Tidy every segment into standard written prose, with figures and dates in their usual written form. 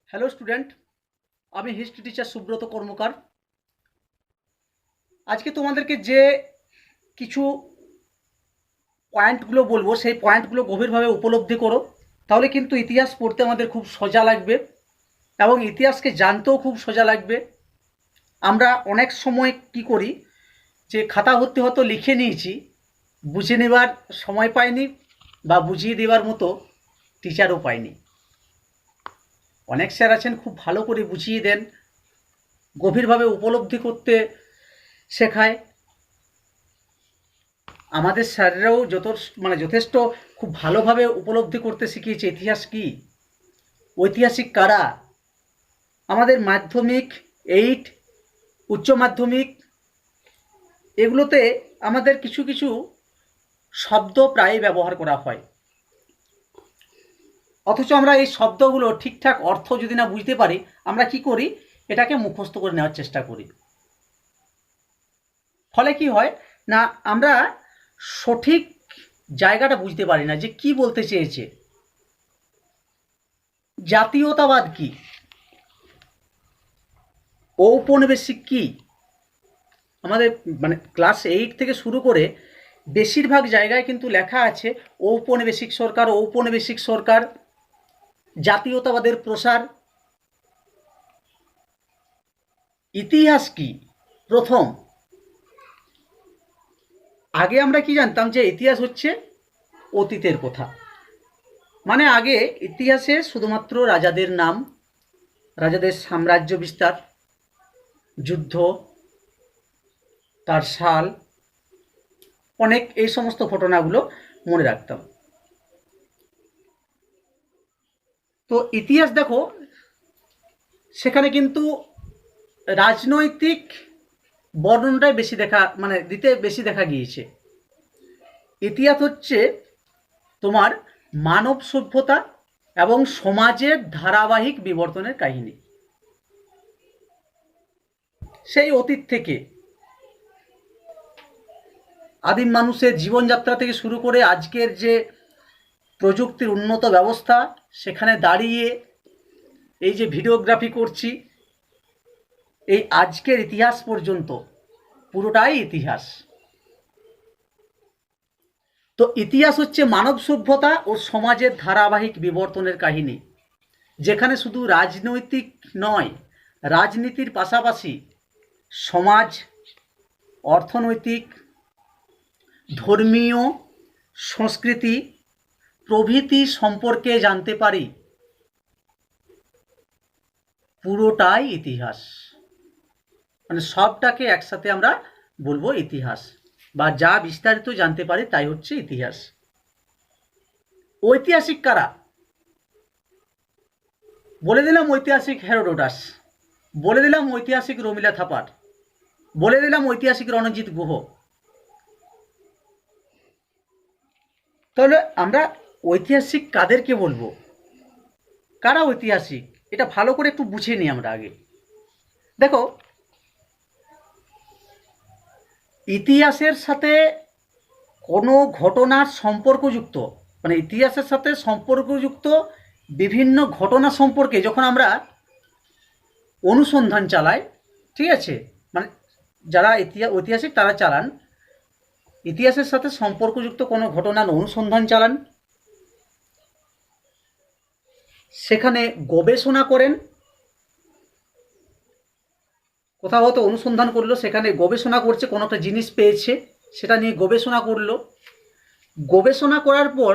Hello student, আমি history teacher Subrata কর্মকার। আজকে তোমাদেরকে যে কিছু পয়েন্টগুলো বলবো সেই পয়েন্টগুলো গভীরভাবে উপলব্ধি করো, তাহলে কিন্তু ইতিহাস পড়তে আমাদের খুব সোজা লাগবে এবং ইতিহাসকে জানতেও খুব সোজা লাগবে। আমরা অনেক সময় কি করি যে খাতা ভর্তি হয়তো লিখে নিয়েছি, বুঝে নেবার সময় পাইনি বা বুঝিয়ে দেওয়ার মতো টিচারও পাইনি। অনেক স্যার আছেন খুব ভালো করে বুঝিয়ে দেন, গভীরভাবে উপলব্ধি করতে শেখায়। আমাদের স্যাররাও যথেষ্ট খুব ভালোভাবে উপলব্ধি করতে শিখিয়েছে ইতিহাস কি, ঐতিহাসিক কারা। আমাদের মাধ্যমিক, 8, উচ্চ মাধ্যমিক এগুলোতে আমাদের কিছু কিছু শব্দ প্রায় ব্যবহার করা হয়, অথচ আমরা এই শব্দগুলো ঠিকঠাক অর্থ যদি না বুঝতে পারি, আমরা কি করি, এটাকে মুখস্থ করে নেওয়ার চেষ্টা করি। ফলে কি হয় না, আমরা সঠিক জায়গাটা বুঝতে পারি না যে কি বলতে চেয়েছে। জাতীয়তাবাদ কি, ঔপনিবেশিক কি, আমাদের ক্লাস 8 থেকে শুরু করে বেশিরভাগ জায়গায় কিন্তু লেখা আছে ঔপনিবেশিক সরকার, ঔপনিবেশিক সরকার, জাতীয়তাবাদের প্রসার। ইতিহাস কি? প্রথম আগে আমরা কি জানতাম যে ইতিহাস হচ্ছে অতীতের কথা। আগে ইতিহাসে শুধুমাত্র রাজাদের নাম, রাজাদের সাম্রাজ্য বিস্তার, যুদ্ধ, তার সাল, অনেক এই সমস্ত ঘটনাগুলো মনে রাখতাম। তো ইতিহাস দেখো, সেখানে কিন্তু রাজনৈতিক বর্ণনাটাই বেশি বেশি দেখা গিয়েছে। ইতিহাস হচ্ছে তোমার মানব সভ্যতা এবং সমাজের ধারাবাহিক বিবর্তনের কাহিনী। সেই অতীত থেকে আদিম মানুষের জীবনযাত্রা থেকে শুরু করে আজকের যে প্রযুক্তির উন্নত ব্যবস্থা, সেখানে দাঁড়িয়ে এই যে ভিডিওগ্রাফি করছি, এই আজকের ইতিহাস পর্যন্ত পুরোটাই ইতিহাস। তো ইতিহাস হচ্ছে মানব সভ্যতা ও সমাজের ধারাবাহিক বিবর্তনের কাহিনী, যেখানে শুধু রাজনৈতিক নয়, রাজনীতির পাশাপাশি সমাজ, অর্থনৈতিক, ধর্মীয়, সংস্কৃতি প্রভৃতি সম্পর্কে জানতে পারি। পুরোটাই ইতিহাস, সবটাকে একসাথে আমরা বলবো ইতিহাস, বা যা বিস্তারিত জানতে পারি তাই হচ্ছে ইতিহাস। ঐতিহাসিক কারা? বলে দিলাম ঐতিহাসিক হেরোডোটাস, বলে দিলাম ঐতিহাসিক রমিলা থাপার, বলে দিলাম ঐতিহাসিক রণজিৎ গুহ। তাহলে আমরা ঐতিহাসিক কাদেরকে বলবো, কারা ঐতিহাসিক, এটা ভালো করে একটু বুঝে নিই আমরা আগে। দেখো, ইতিহাসের সাথে কোনো ঘটনার সম্পর্কযুক্ত, ইতিহাসের সাথে সম্পর্কযুক্ত বিভিন্ন ঘটনা সম্পর্কে যখন আমরা অনুসন্ধান চালাই, ঠিক আছে, যারা ঐতিহাসিক তারা চালান, ইতিহাসের সাথে সম্পর্কযুক্ত কোনো ঘটনার অনুসন্ধান চালান, সেখানে গবেষণা করেন। কোথাও হয়তো অনুসন্ধান করলো, সেখানে গবেষণা করছে, কোনো একটা জিনিস পেয়েছে, সেটা নিয়ে গবেষণা করলো। গবেষণা করার পর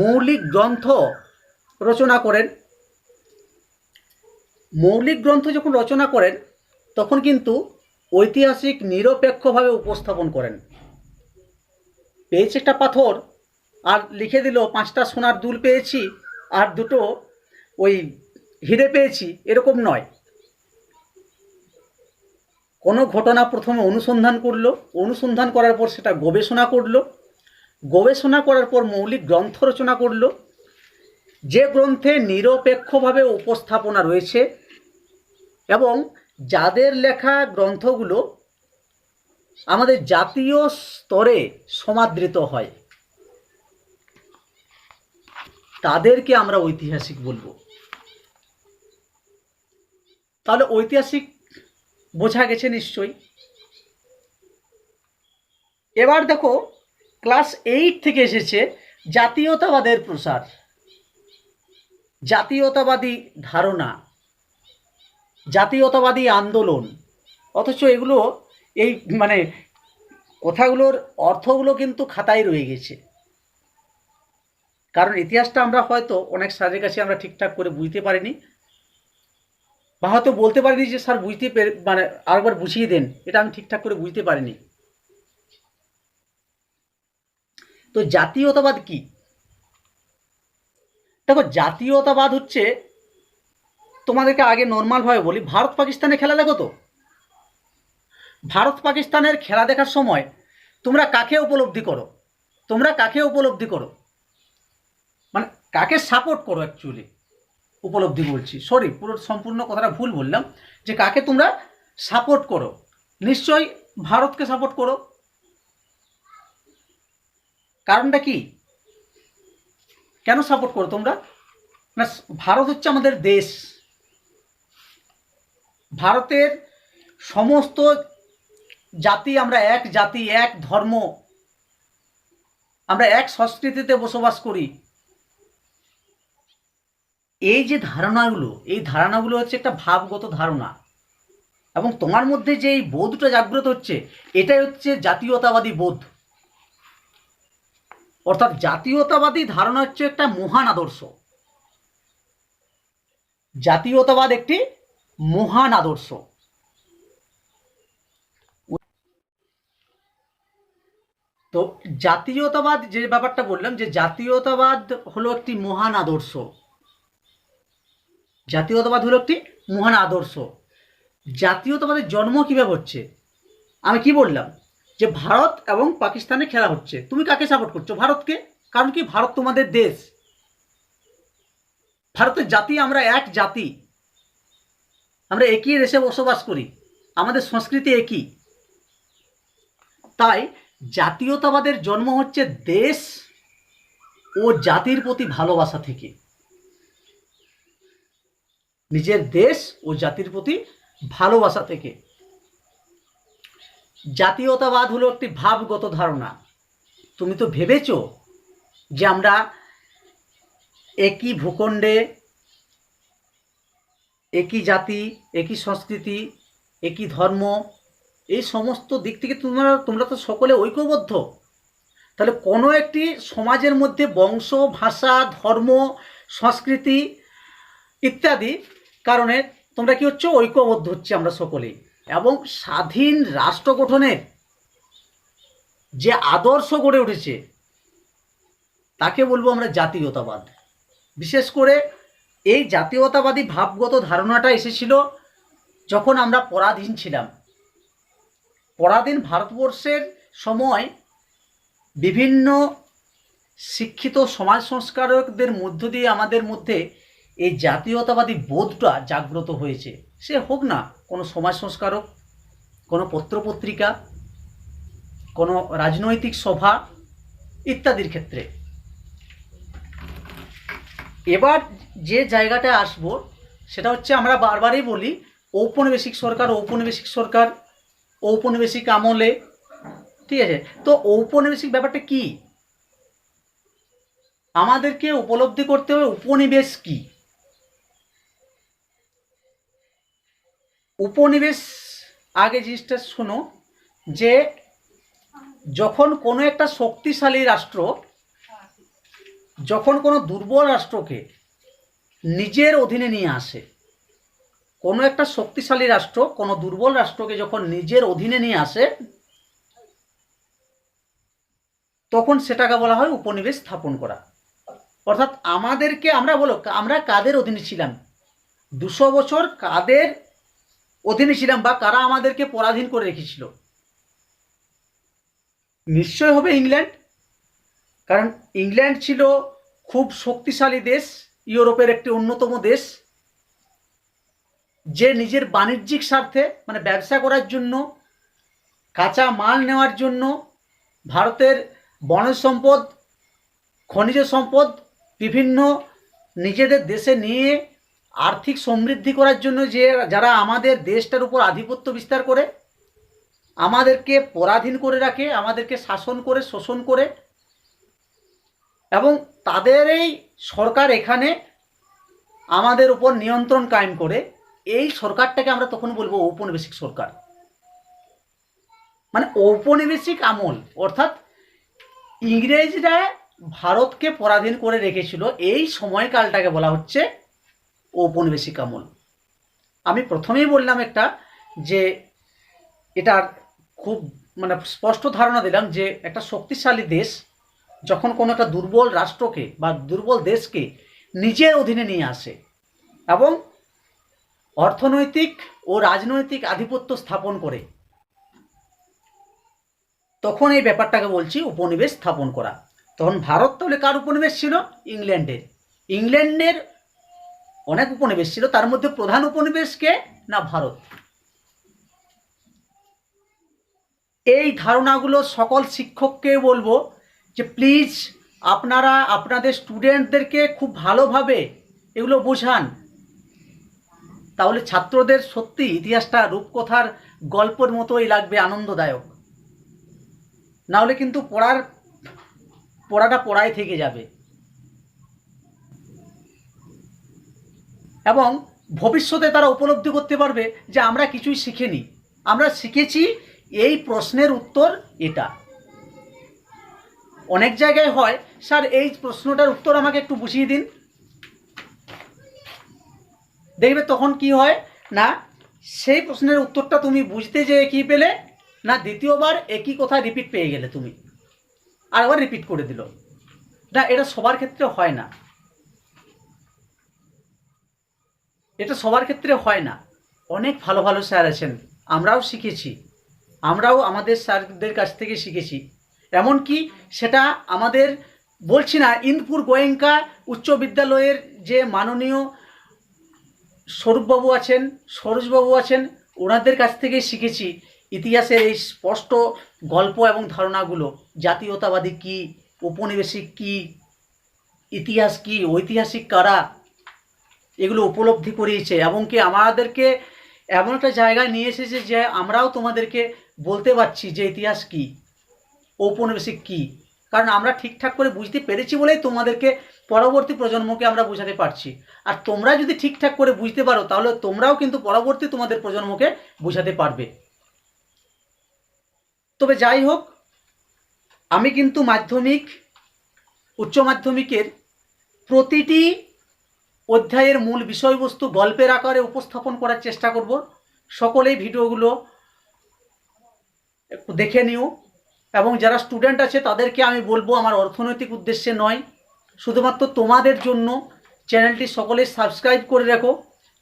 মৌলিক গ্রন্থ রচনা করেন। মৌলিক গ্রন্থ যখন রচনা করেন, তখন কিন্তু ঐতিহাসিক নিরপেক্ষভাবে উপস্থাপন করেন। পেয়েছে একটা পাথর আর লিখে দিল 5টা সোনার দুল পেয়েছি আর 2টো ওই হিরে পেয়েছি, এরকম নয়। কোনো ঘটনা প্রথমে অনুসন্ধান করলো, অনুসন্ধান করার পর সেটা গবেষণা করলো, গবেষণা করার পর মৌলিক গ্রন্থ রচনা করলো, যে গ্রন্থে নিরপেক্ষভাবে উপস্থাপনা রয়েছে এবং যাদের লেখা গ্রন্থগুলো আমাদের জাতীয় স্তরে সমাদৃত হয়, তাদেরকে আমরা ঐতিহাসিক বলবো। তাহলে ঐতিহাসিক বোঝা গেছে নিশ্চয়ই। এবার দেখো ক্লাস 8 থেকে এসেছে জাতীয়তাবাদের প্রসার, জাতীয়তাবাদী ধারণা, জাতীয়তাবাদী আন্দোলন। অথচ এগুলো এই মানে কথাগুলোর অর্থগুলো কিন্তু খাতায় রয়ে গেছে। কারণ ইতিহাসটা আমরা হয়তো অনেক স্যারের কাছে আমরা ঠিকঠাক করে বুঝতে পারিনি, বা হয়তো বলতে পারিনি যে স্যার বুঝতে মানে আরেকবার বুঝিয়ে দেন, এটা আমি ঠিকঠাক করে বুঝতে পারিনি। তো জাতীয়তাবাদ কি? দেখো জাতীয়তাবাদ হচ্ছে, তোমাদেরকে আগে নর্মালভাবে বলি, ভারত পাকিস্তানের খেলা দেখো তো, ভারত পাকিস্তানের খেলা দেখার সময় তোমরা কাকে উপলব্ধি করো? তোমরা কাকে উপলব্ধি করো? মানে কাকে সাপোর্ট করো অ্যাকচুয়ালি? উপলব্ধি বলছি, সরি পুরো সম্পূর্ণ কথাটা ভুল বললাম, যে কাকে তোমরা সাপোর্ট করো? নিশ্চয়ই ভারতকে সাপোর্ট করো। কারণটা কি? কেন সাপোর্ট করো তোমরা? না, ভারত হচ্ছে আমাদের দেশ। ভারতের সমস্ত জাতি, আমরা এক জাতি, এক ধর্ম, আমরা এক সংস্কৃতিতে বসবাস করি। এই যে ধারণাগুলো, এই ধারণাগুলো হচ্ছে একটা ভাবগত ধারণা, এবং তোমার মধ্যে যে এই বোধটা জাগ্রত হচ্ছে, এটাই হচ্ছে জাতীয়তাবাদী বোধ। অর্থাৎ জাতীয়তাবাদী ধারণা হচ্ছে একটা মহান আদর্শ। জাতীয়তাবাদ একটি মহান আদর্শ। তো জাতীয়তাবাদ যে ব্যাপারটা বললাম, যে জাতীয়তাবাদ হলো একটি মহান আদর্শ, জাতীয়তাবাদ হলো একটি মহান আদর্শ। জাতীয়তাবাদের জন্ম কিভাবে হচ্ছে? আমি কি বললাম, যে ভারত এবং পাকিস্তানে খেলা হচ্ছে, তুমি কাকে সাপোর্ট করছো? ভারতকে। কারণ কি? ভারত তোমাদের দেশ, ভারতের জাতি, আমরা এক জাতি, আমরা একই দেশে বসবাস করি, আমাদের সংস্কৃতি একই। তাই জাতীয়তাবাদের জন্ম হচ্ছে দেশ ও জাতির প্রতি ভালোবাসা থেকে, নিজের দেশ ও জাতির প্রতি ভালোবাসা থেকে। জাতীয়তাবাদ হলো একটি ভাবগত ধারণা। তুমি তো ভেবেছো যে আমরা একই ভূখণ্ডে, একই জাতি, একই সংস্কৃতি, একই ধর্ম, এই সমস্ত দিক থেকে তোমরা তো সকলে ঐক্যবদ্ধ। তাহলে কোনো একটি সমাজের মধ্যে বংশ, ভাষা, ধর্ম, সংস্কৃতি ইত্যাদি কারণে তোমরা কি হচ্ছে? ঐক্যবদ্ধ হচ্ছে আমরা সকলেই। এবং স্বাধীন রাষ্ট্র গঠনের যে আদর্শ গড়ে উঠেছে, তাকে বলবো আমরা জাতীয়তাবাদ। বিশেষ করে এই জাতীয়তাবাদী ভাবগত ধারণাটা এসেছিল যখন আমরা পরাধীন ছিলাম। পরাধীন ভারতবর্ষের সময় বিভিন্ন শিক্ষিত সমাজ সংস্কারকদের মধ্য দিয়ে আমাদের মধ্যে এই জাতীয়তাবাদী বোধটা জাগ্রত হয়েছে। সে হোক না কোনো সমাজ সংস্কারক, কোনো পত্রপত্রিকা, কোনো রাজনৈতিক সভা ইত্যাদির ক্ষেত্রে। এবার যে জায়গাটা আসব সেটা হচ্ছে, আমরা বারবারই বলি ঔপনিবেশিক সরকার, ঔপনিবেশিক সরকার, ঔপনিবেশিক আমলে, ঠিক আছে? তো ঔপনিবেশিক ব্যাপারটা কি? আমাদেরকে উপলব্ধি করতে হবে উপনিবেশ কি। উপনিবেশ আগে জিনিসটা শোনো, যে যখন কোনো একটা শক্তিশালী রাষ্ট্র, যখন কোনো দুর্বল রাষ্ট্রকে নিজের অধীনে নিয়ে আসে, কোনো একটা শক্তিশালী রাষ্ট্র কোনো দুর্বল রাষ্ট্রকে যখন নিজের অধীনে নিয়ে আসে, তখন সেটাকে বলা হয় উপনিবেশ স্থাপন করা। অর্থাৎ আমাদেরকে, আমরা কাদের অধীনে ছিলাম? 200 বছর কাদের অধীনে ছিলাম, বা কারা আমাদেরকে পরাধীন করে রেখেছিল? নিশ্চয় হবে ইংল্যান্ড। কারণ ইংল্যান্ড ছিল খুব শক্তিশালী দেশ, ইউরোপের একটি অন্যতম দেশ, যে নিজের বাণিজ্যিক স্বার্থে, মানে ব্যবসা করার জন্য, কাঁচা মাল নেওয়ার জন্য ভারতের বনজ সম্পদ, খনিজ সম্পদ বিভিন্ন নিজেদের দেশে নিয়ে আর্থিক সমৃদ্ধি করার জন্য যে যারা আমাদের দেশটার উপর আধিপত্য বিস্তার করে, আমাদেরকে পরাধীন করে রাখে, আমাদেরকে শাসন করে, শোষণ করে, এবং তাদের এই সরকার এখানে আমাদের উপর নিয়ন্ত্রণ কায়েম করে, এই সরকারটাকে আমরা তখন বলবো ঔপনিবেশিক সরকার। মানে ঔপনিবেশিক আমল, অর্থাৎ ইংরেজরা ভারতকে পরাধীন করে রেখেছিল, এই সময়কালটাকে বলা হচ্ছে ঔপনিবেশিক আমল। আমি প্রথমেই বললাম একটা, যে এটার খুব মানে স্পষ্ট ধারণা দিলাম যে একটা শক্তিশালী দেশ যখন কোনো একটা দুর্বল রাষ্ট্রকে বা দুর্বল দেশকে নিজের অধীনে নিয়ে আসে এবং অর্থনৈতিক ও রাজনৈতিক আধিপত্য স্থাপন করে, তখন এই ব্যাপারটাকে বলছি উপনিবেশ স্থাপন করা। তখন ভারত তাহলে কার উপনিবেশ ছিল? ইংল্যান্ডের। ইংল্যান্ডের অনেক উপনিবেশ ছিল, তার মধ্যে প্রধান উপনিবেশ কে? না, ভারত। এই ধারণাগুলো সকল শিক্ষককে বলবো যে প্লিজ আপনারা আপনাদের স্টুডেন্টদেরকে খুব ভালোভাবে এগুলো বোঝান, তাহলে ছাত্রদের সত্যি ইতিহাসটা রূপকথার গল্পের মতোই লাগবে, আনন্দদায়ক। নাহলে কিন্তু পড়াটা পড়াই থেকে যাবে, এবং ভবিষ্যতে তারা উপলব্ধি করতে পারবে যে আমরা কিছুই শিখিনি, আমরা শিখেছি এই প্রশ্নের উত্তর এটা। অনেক জায়গায় হয়, স্যার এই প্রশ্নটার উত্তর আমাকে একটু বুঝিয়ে দিন, দেখবে তখন কি হয় না, সেই প্রশ্নের উত্তরটা তুমি বুঝতে যেয়ে কি পেলে না, দ্বিতীয়বার একই কথা রিপিট পেয়ে গেলে তুমি, আর আবার রিপিট করে দিল না। এটা সবার ক্ষেত্রে হয় না, এটা সবার ক্ষেত্রে হয় না। অনেক ভালো ভালো স্যার আছেন, আমরাও শিখেছি, আমরাও আমাদের স্যারদের কাছ থেকে শিখেছি। এমনকি সেটা আমাদের, বলছি না, ইন্দপুর গোয়েঙ্কা উচ্চ বিদ্যালয়ের যে মাননীয় স্বরূপবাবু আছেন, সরোজবাবু আছেন, ওনাদের কাছ থেকেই শিখেছি ইতিহাসের এই স্পষ্ট গল্প এবং ধারণাগুলো। জাতীয়তাবাদী কী, ঔপনিবেশিক কী, ইতিহাস কী, ঐতিহাসিক কারা, এগুলো উপলব্ধি করিয়েছে, এবং কি আমাদেরকে এমন একটা জায়গায় নিয়ে এসেছে যে আমরাও তোমাদেরকে বলতে পারছি যে ইতিহাস কী, ঔপনিবেশিক কী। কারণ আমরা ঠিকঠাক করে বুঝতে পেরেছি বলেই তোমাদেরকে, পরবর্তী প্রজন্মকে আমরা বোঝাতে পারছি। আর তোমরা যদি ঠিকঠাক করে বুঝতে পারো তাহলে তোমরাও কিন্তু পরবর্তী তোমাদের প্রজন্মকে বোঝাতে পারবে। তবে যাই হোক, আমি কিন্তু মাধ্যমিক, উচ্চ মাধ্যমিকের প্রতিটি অধ্যায়ের মূল বিষয়বস্তু গল্পের আকারে উপস্থাপন করার চেষ্টা করব। সকলেই ভিডিওগুলো একটু দেখে নিও, এবং যারা স্টুডেন্ট আছে তাদেরকে আমি বলবো আমার অর্থনৈতিক উদ্দেশ্যে নয়, শুধুমাত্র তোমাদের জন্য চ্যানেলটি সকলে সাবস্ক্রাইব করে রাখো।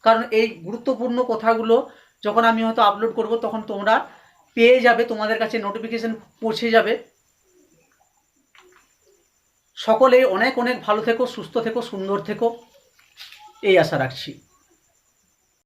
কারণ এই গুরুত্বপূর্ণ কথাগুলো যখন আমি হয়তো আপলোড করব তখন তোমরা পেয়ে যাবে, তোমাদের কাছে নোটিফিকেশন পৌঁছে যাবে। সকলে অনেক অনেক ভালো থেকো, সুস্থ থেকো, সুন্দর থেকো, এই আশা রাখছি।